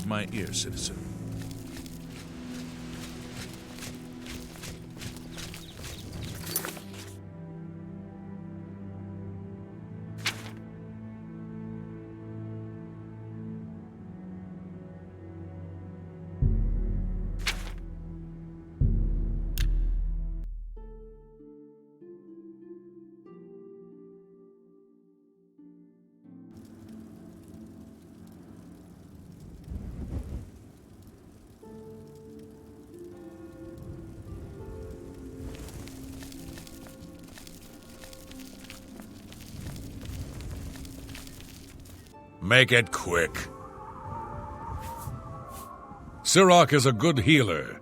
my ear, citizen. Make it quick. Sirach is a good healer.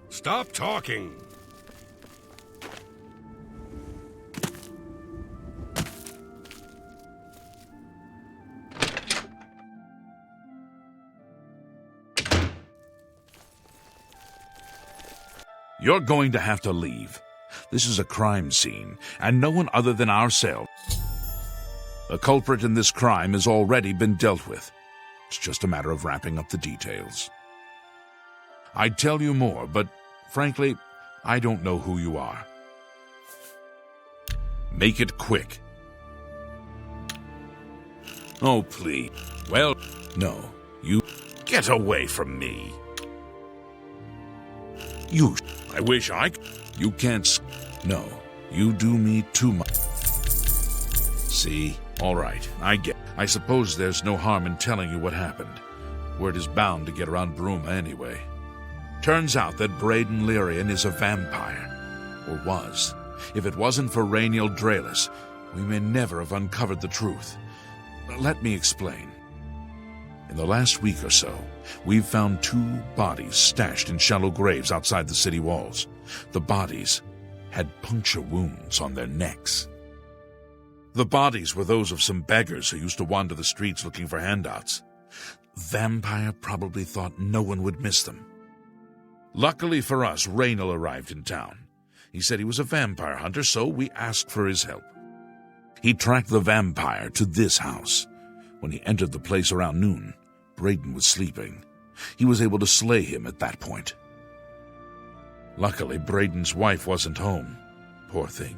Stop talking. You're going to have to leave. This is a crime scene, and no one other than ourselves. The culprit in this crime has already been dealt with. It's just a matter of wrapping up the details. I'd tell you more, but frankly, I don't know who you are. Make it quick. Oh, please. Well, no. You get away from me. I wish I could. You can't. No, you do me too much. See? All right, I suppose there's no harm in telling you what happened. Word is bound to get around Bruma anyway. Turns out that Braden Lyrian is a vampire. Or was. If it wasn't for Rainiel Draelis, we may never have uncovered the truth. Let me explain. In the last week or so, we've found 2 bodies stashed in shallow graves outside the city walls. The bodies had puncture wounds on their necks. The bodies were those of some beggars who used to wander the streets looking for handouts. Vampire probably thought no one would miss them. Luckily for us, Rainiel arrived in town. He said he was a vampire hunter, so we asked for his help. He tracked the vampire to this house. When he entered the place around noon, Braden was sleeping. He was able to slay him at that point. Luckily, Braden's wife wasn't home. Poor thing.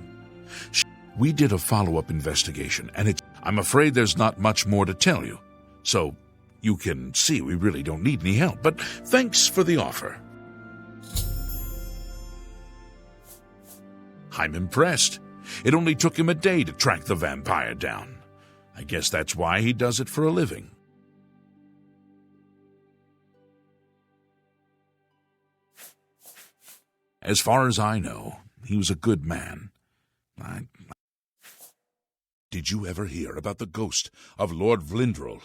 We did a follow-up investigation, and I'm afraid there's not much more to tell you. So, you can see we really don't need any help, but thanks for the offer. I'm impressed. It only took him a day to track the vampire down. I guess that's why he does it for a living. As far as I know, he was a good man. Did you ever hear about the ghost of Lord Vlindrel?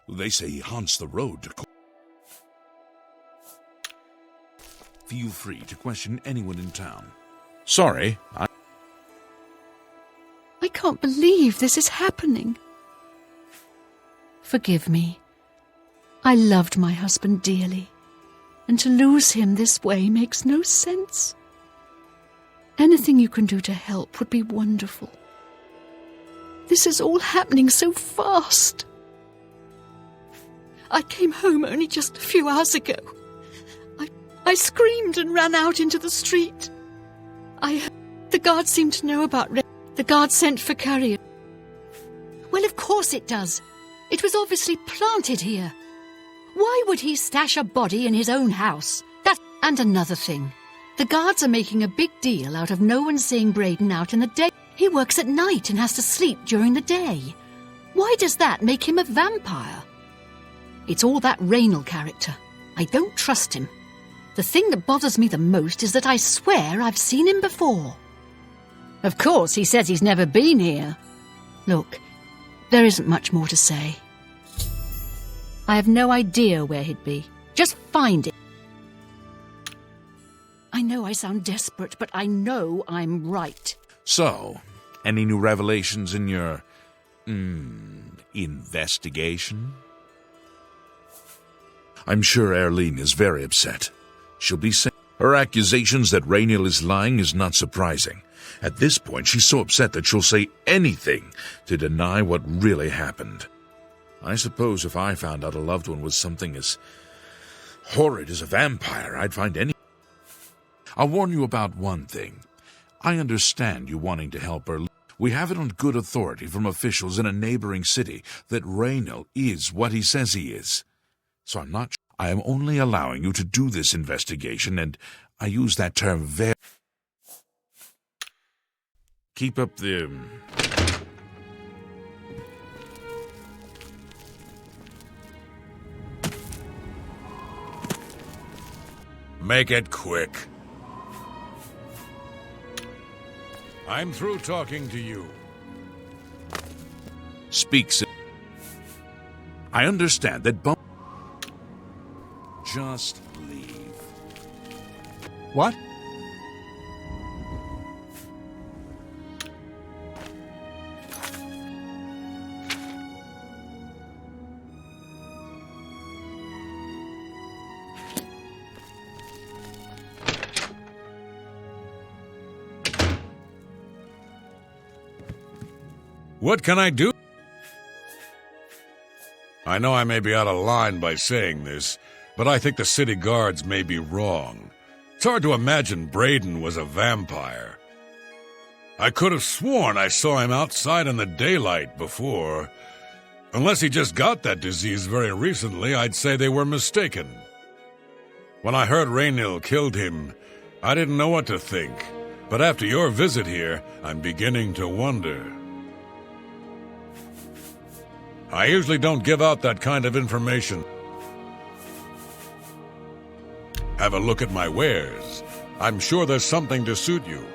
They say he haunts the road to... Feel free to question anyone in town. Sorry, I can't believe this is happening. Forgive me. I loved my husband dearly, and to lose him this way makes no sense. Anything you can do to help would be wonderful. This is all happening so fast. I came home only just a few hours ago. I screamed and ran out into the street. The guard seemed to know about the guard sent for carrier. Well, of course it does. It was obviously planted here. Why would he stash a body in his own house? And another thing. The guards are making a big deal out of no one seeing Braden out in the day. He works at night and has to sleep during the day. Why does that make him a vampire? It's all that Rainiel character. I don't trust him. The thing that bothers me the most is that I swear I've seen him before. Of course, he says he's never been here. Look, there isn't much more to say. I have no idea where he'd be. Just find it. I know I sound desperate, but I know I'm right. So, any new revelations in your, investigation? I'm sure Erlene is very upset. She'll be saying her accusations that Rainiel is lying is not surprising. At this point, she's so upset that she'll say anything to deny what really happened. I suppose if I found out a loved one was something as horrid as a vampire, I'd find any... I'll warn you about one thing. I understand you wanting to help her. We have it on good authority from officials in a neighboring city that Raynor is what he says he is. So I'm not... I am only allowing you to do this investigation, and I use that term very... Keep up the... Make it quick. I'm through talking to you. Speaks. I understand that bump... Just leave. What? What can I do? I know I may be out of line by saying this, but I think the city guards may be wrong. It's hard to imagine Braden was a vampire. I could have sworn I saw him outside in the daylight before. Unless he just got that disease very recently, I'd say they were mistaken. When I heard Raynor killed him, I didn't know what to think. But after your visit here, I'm beginning to wonder. I usually don't give out that kind of information. Have a look at my wares. I'm sure there's something to suit you.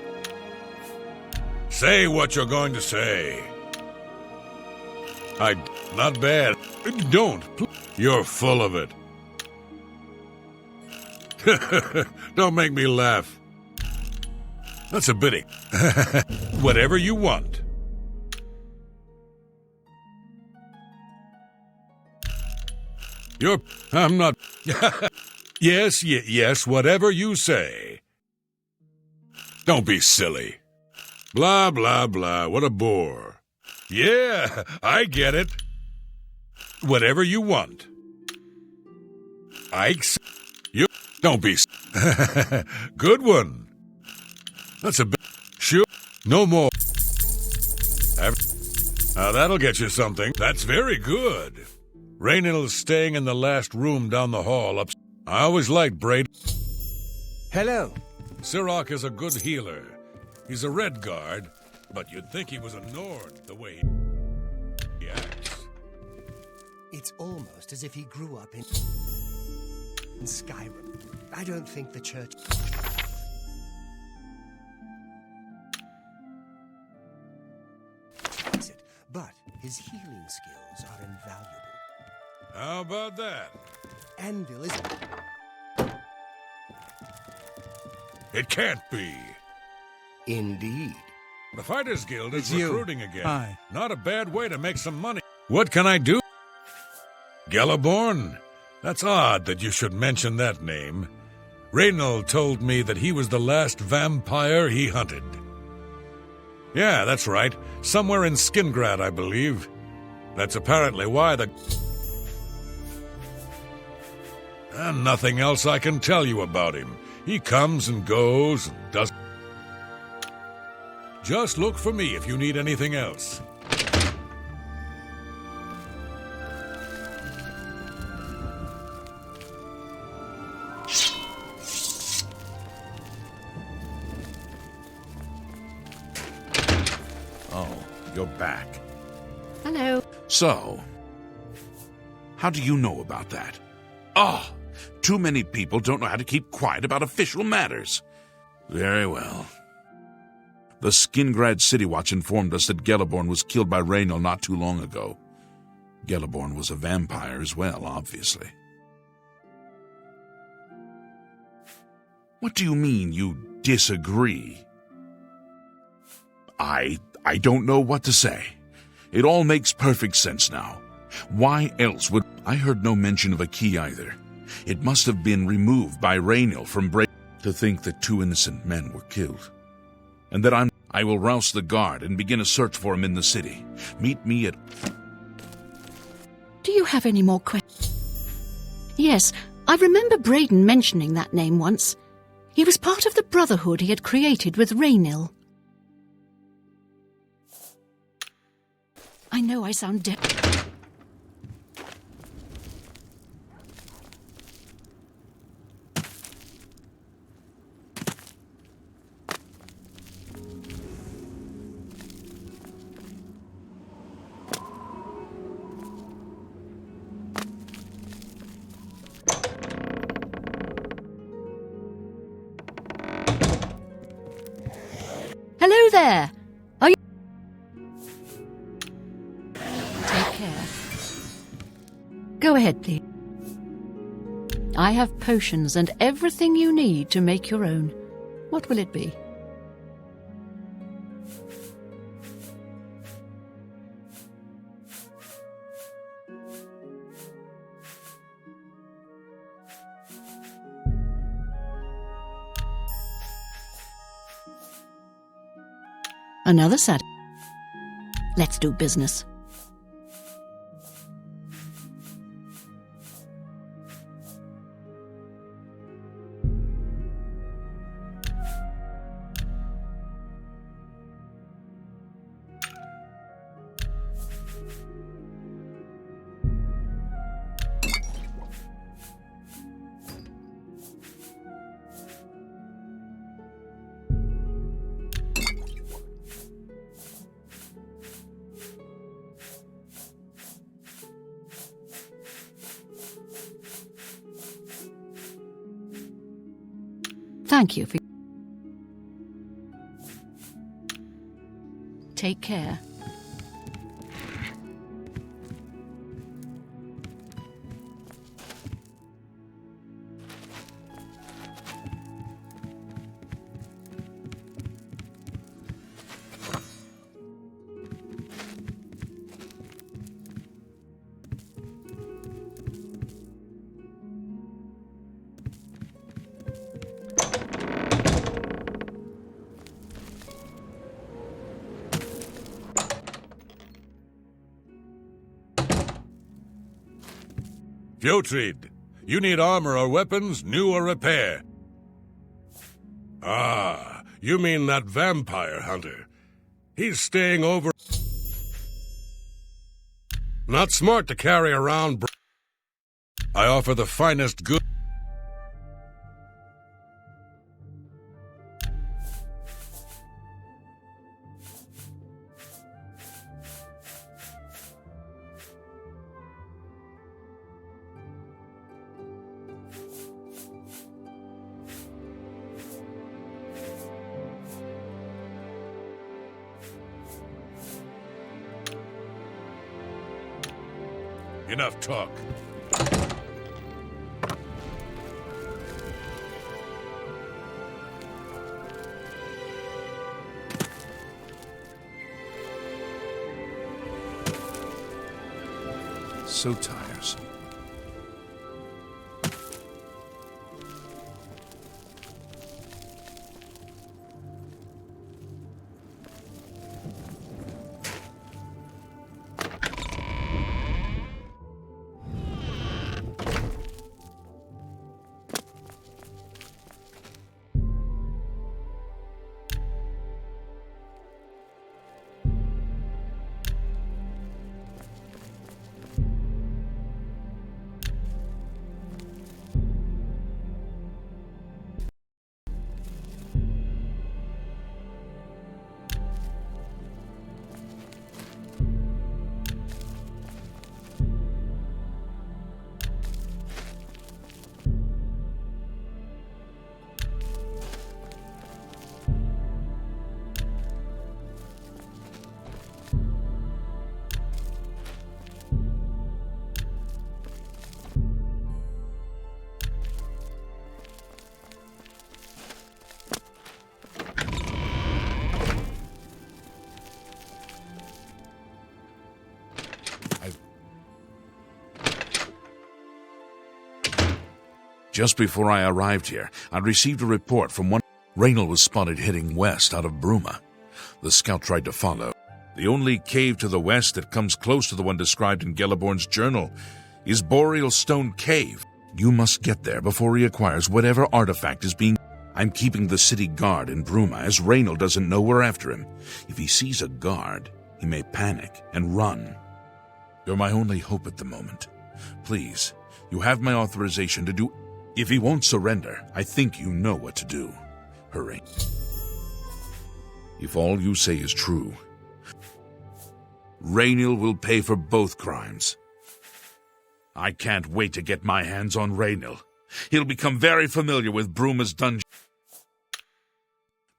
Say what you're going to say. Not bad. Don't. You're full of it. Don't make me laugh. That's a bitty. Whatever you want. I'm not... Yes, whatever you say. Don't be silly. Blah, blah, blah, what a bore. Yeah, I get it. Whatever you want. You... Don't be... Good one. That's a bit... Sure. No more. Now that'll get you something. That's very good. Raynor's staying in the last room down the hall up. I always liked Braid. Hello. Sirach is a good healer. He's a red guard, but you'd think he was a Nord the way he acts. It's almost as if he grew up in Skyrim. I don't think the church... But his healing skills are invaluable. How about that? Anvil is... It can't be. Indeed. The Fighters Guild is It's you. recruiting again. Hi. Not a bad way to make some money. What can I do? Galaborn? That's odd that you should mention that name. Raynor told me that he was the last vampire he hunted. Yeah, that's right. Somewhere in Skingrad, I believe. That's apparently why the... And nothing else I can tell you about him. He comes and goes and does... Just look for me if you need anything else. Oh, you're back. Hello. So, how do you know about that? Oh, too many people don't know how to keep quiet about official matters. Very well. The Skingrad City Watch informed us that Galaborn was killed by Raynor not too long ago. Galaborn was a vampire as well, obviously. What do you mean you disagree? I don't know what to say. It all makes perfect sense now. Why else would... I heard no mention of a key either. It must have been removed by Raynor from to think that 2 innocent men were killed. And that I will rouse the guard and begin a search for him in the city. Meet me at... Do you have any more questions? Yes, I remember Braden mentioning that name once. He was part of the brotherhood he had created with Raynil. I know I sound deaf. Hello there! Are you... Take care. Go ahead, please. I have potions and everything you need to make your own. What will it be? Another sad. Let's do business. Thank you for... Take care. Fjotrid, you need armor or weapons, new or repair. Ah, you mean that vampire hunter. He's staying over... Not smart to carry around... I offer the finest good... Enough talk. So tiresome. Just before I arrived here, I received a report from one... Raynil was spotted heading west out of Bruma. The scout tried to follow. The only cave to the west that comes close to the one described in Gelliborn's journal is Boreal Stone Cave. You must get there before he acquires whatever artifact is being... I'm keeping the city guard in Bruma, as Raynal doesn't know we're after him. If he sees a guard, he may panic and run. You're my only hope at the moment. Please, you have my authorization to do... If he won't surrender, I think you know what to do. Hurry. If all you say is true, Raynal will pay for both crimes. I can't wait to get my hands on Raynal. He'll become very familiar with Bruma's dungeon.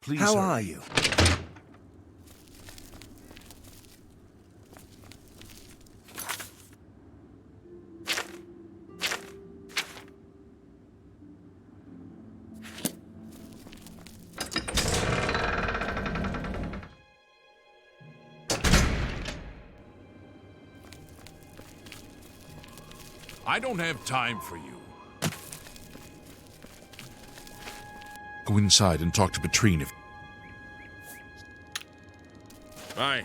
Please, How sir. are you? I don't have time for you. Go inside and talk to Petrine if... Bye.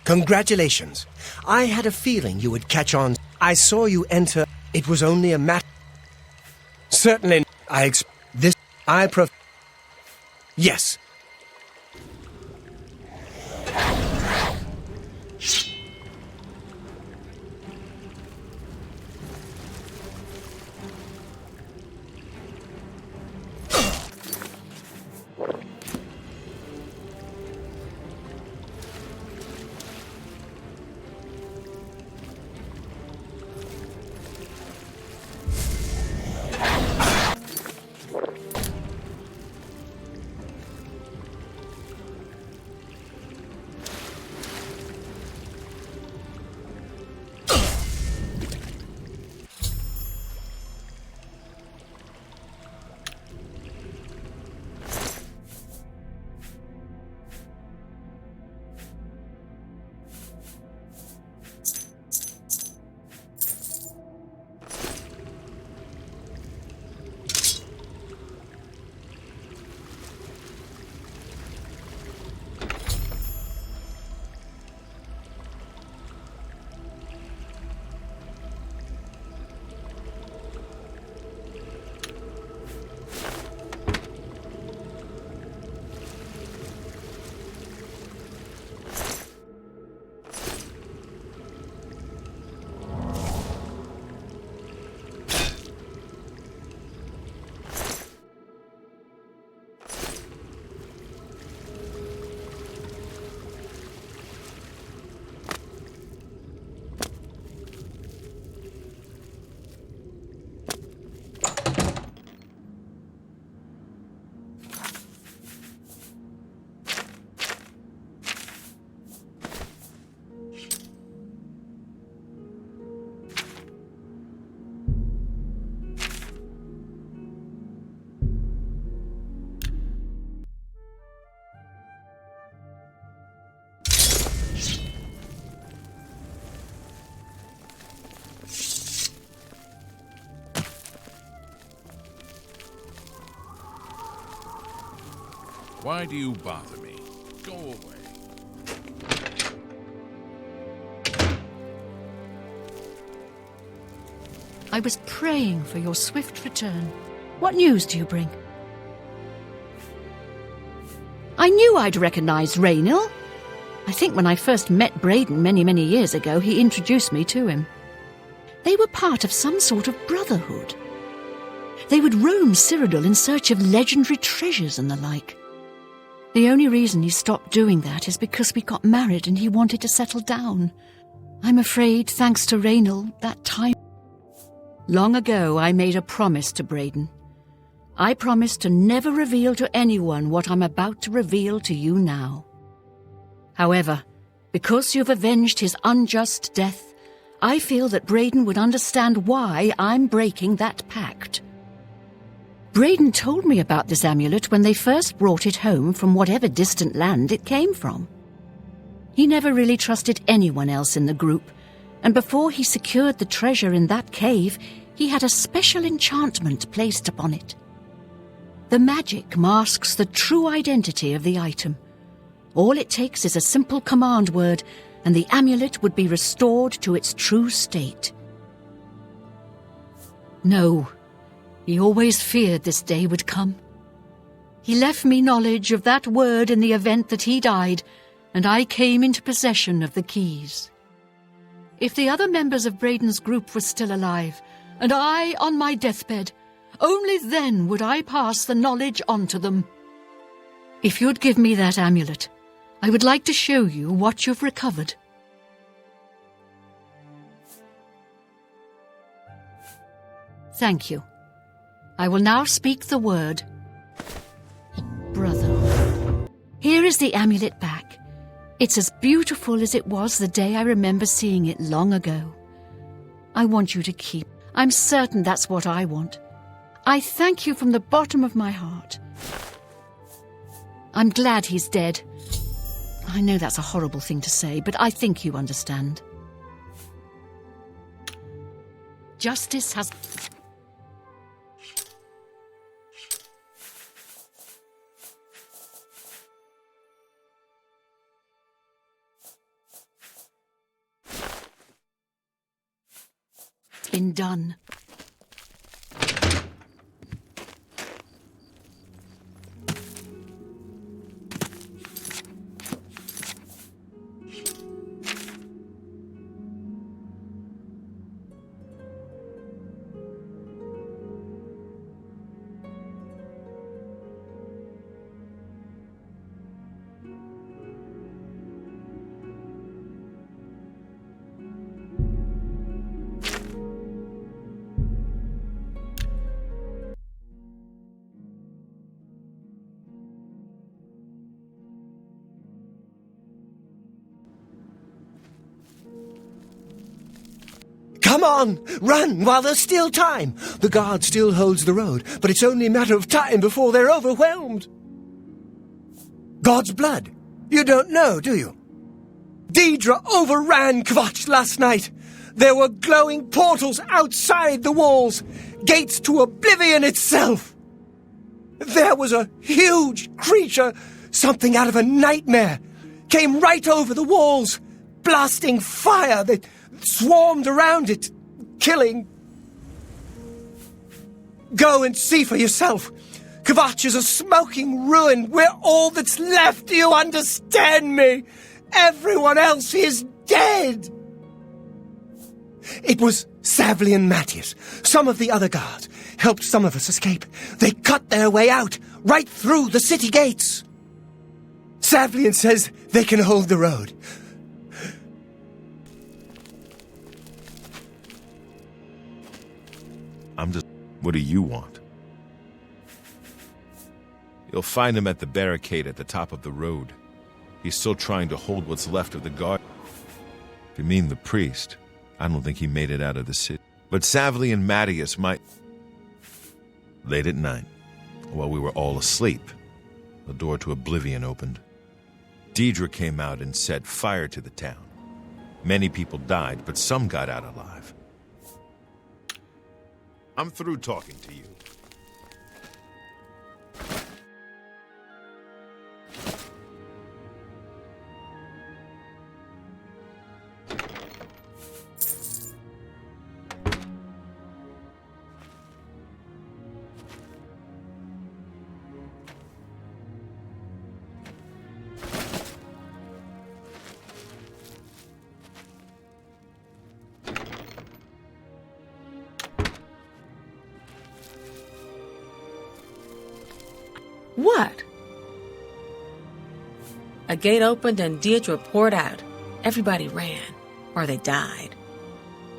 Congratulations. I had a feeling you would catch on. I saw you enter. It was only a matter. Certainly, Yes. Why do you bother me? Go away. I was praying for your swift return. What news do you bring? I knew I'd recognize Raynil. I think when I first met Braden many years ago, he introduced me to him. They were part of some sort of brotherhood. They would roam Cyrodiil in search of legendary treasures and the like. The only reason he stopped doing that is because we got married and he wanted to settle down. I'm afraid, thanks to Raynil, that time... Long ago, I made a promise to Braden. I promised to never reveal to anyone what I'm about to reveal to you now. However, because you've avenged his unjust death, I feel that Braden would understand why I'm breaking that pact. Braden told me about this amulet when they first brought it home from whatever distant land it came from. He never really trusted anyone else in the group, and before he secured the treasure in that cave, he had a special enchantment placed upon it. The magic masks the true identity of the item. All it takes is a simple command word, and the amulet would be restored to its true state. No. He always feared this day would come. He left me knowledge of that word in the event that he died, and I came into possession of the keys. If the other members of Braden's group were still alive, and I on my deathbed, only then would I pass the knowledge on to them. If you'd give me that amulet, I would like to show you what you've recovered. Thank you. I will now speak the word. Brotherhood. Here is the amulet back. It's as beautiful as it was the day I remember seeing it long ago. I want you to keep. I'm certain that's what I want. I thank you from the bottom of my heart. I'm glad he's dead. I know that's a horrible thing to say, but I think you understand. Justice has... been done. Come on! Run while there's still time! The guard still holds the road, but it's only a matter of time before they're overwhelmed. God's blood? You don't know, do you? Deidre overran Kvatch last night. There were glowing portals outside the walls, gates to Oblivion itself. There was a huge creature, something out of a nightmare, came right over the walls, blasting fire that swarmed around it, killing. Go and see for yourself. Kvatch is a smoking ruin. We're all that's left. Do you understand me? Everyone else is dead. It was Savli and Matthias. Some of the other guards helped some of us escape. They cut their way out, right through the city gates. Savlian says they can hold the road. What do you want? You'll find him at the barricade at the top of the road. He's still trying to hold what's left of the guard. If you mean the priest, I don't think he made it out of the city. But Savli and Matthias might. Late at night, while we were all asleep, the door to Oblivion opened. Deidre came out and set fire to the town. Many people died, but some got out alive. I'm through talking to you. What? A gate opened and Deidre poured out. Everybody ran, or they died.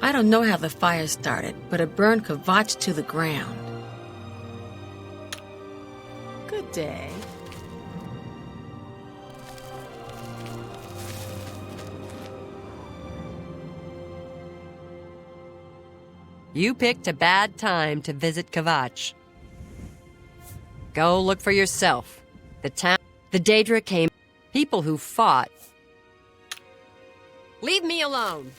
I don't know how the fire started, but it burned Kvatch to the ground. Good day. You picked a bad time to visit Kvatch. Go look for yourself. The Daedra came. People who fought. Leave me alone.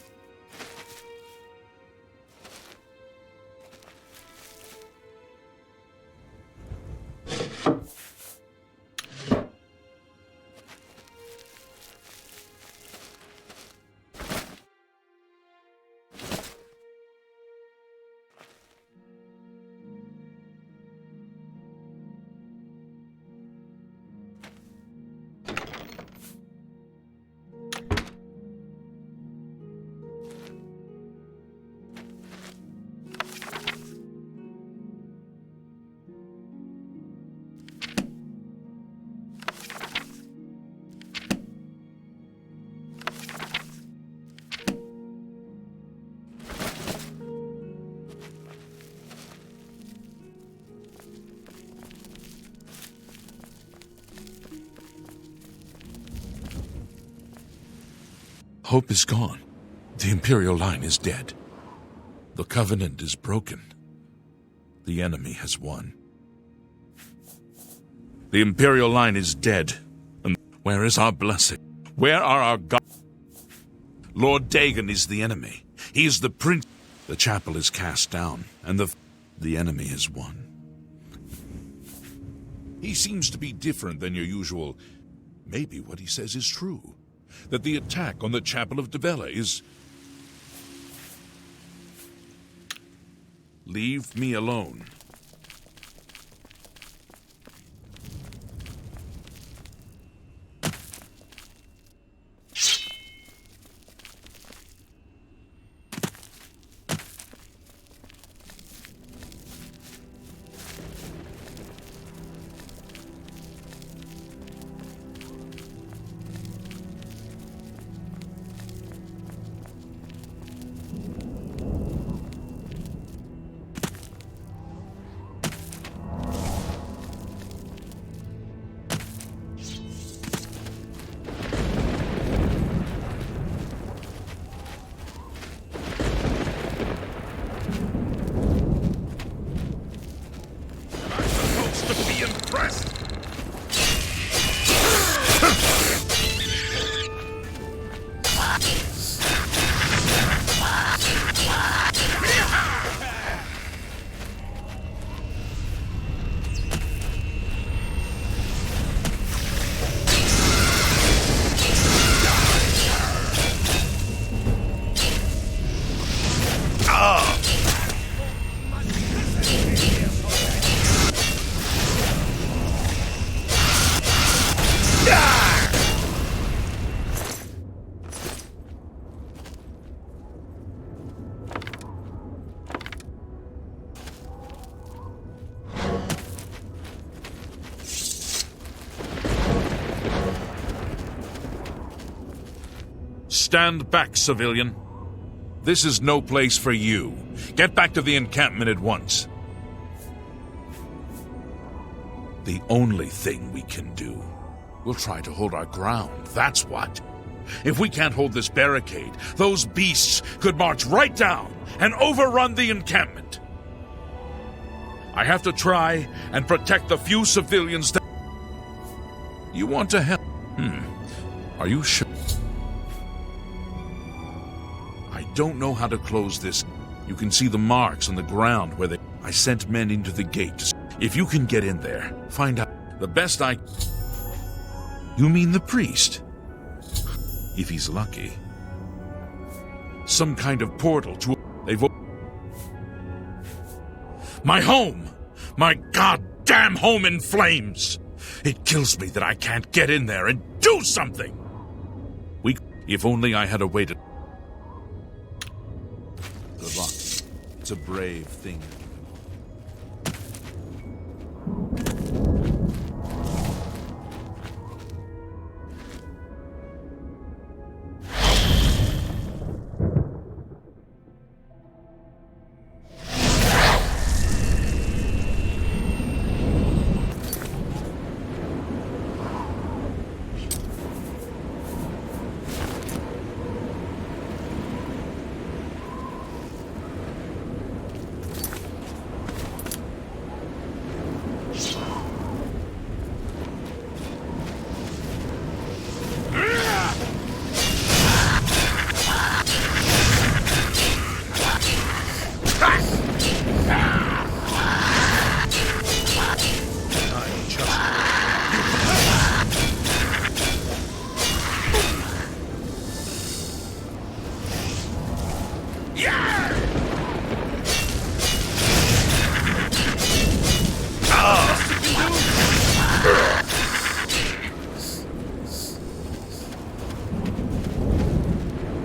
Hope is gone. The Imperial line is dead. The Covenant is broken. The enemy has won. The Imperial line is dead. And where is our blessing? Where are our gods? Lord Dagon is the enemy. He is the prince. The chapel is cast down, and the enemy has won. He seems to be different than your usual. Maybe what he says is true. That the attack on the Chapel of Debella is... Leave me alone. Stand back, civilian. This is no place for you. Get back to the encampment at once. The only thing we can do. We'll try to hold our ground, that's what. If we can't hold this barricade, those beasts could march right down and overrun the encampment. I have to try and protect the few civilians that... You want to help? Are you sure? I don't know how to close this. You can see the marks on the ground where they... I sent men into the gate. If you can get in there, find out. The best I... You mean the priest? If he's lucky. Some kind of portal to... They've... My home! My goddamn home in flames! It kills me that I can't get in there and do something! If only I had a way to... Good luck. It's a brave thing.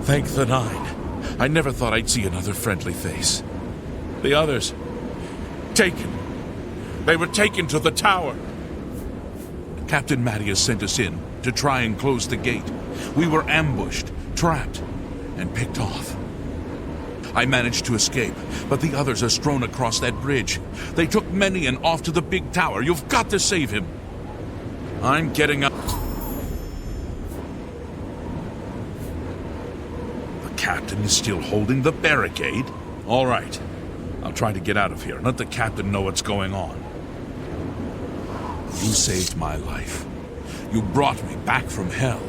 Thank the Nine. I never thought I'd see another friendly face. The others... taken. They were taken to the tower. Captain Mattias sent us in to try and close the gate. We were ambushed, trapped, and picked off. I managed to escape, but the others are strewn across that bridge. They took Menion off to the big tower. You've got to save him. I'm getting up. The captain is still holding the barricade? All right. I'll try to get out of here and let the captain know what's going on. You saved my life. You brought me back from hell.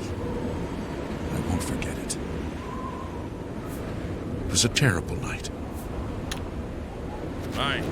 I won't forget it. It was a terrible night. Bye.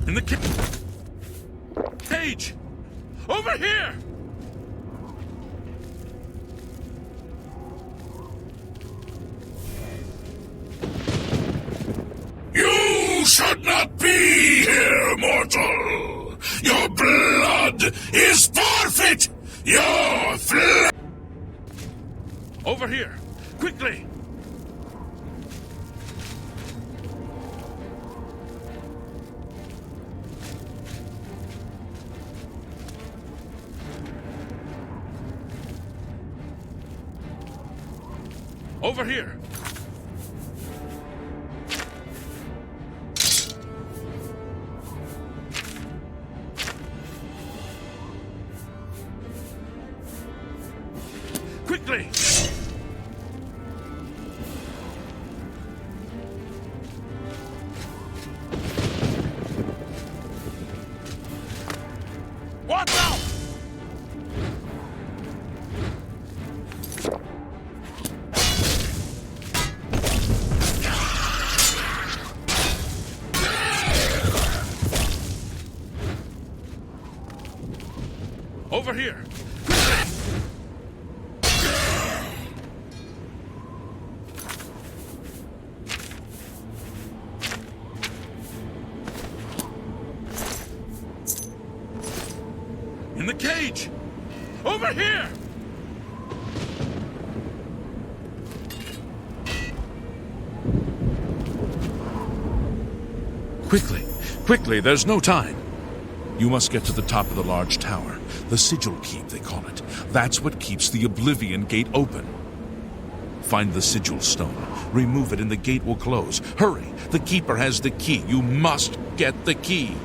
In the cage! Over here! You should not be here, mortal! Your blood is forfeit! Your flesh... Over here! Quickly! Over here! Quickly! Watch out! Over here! In the cage! Over here! Quickly! Quickly, there's no time! You must get to the top of the large tower. The Sigil Keep, they call it. That's what keeps the Oblivion Gate open. Find the Sigil Stone. Remove it and the gate will close. Hurry! The Keeper has the key. You must get the key.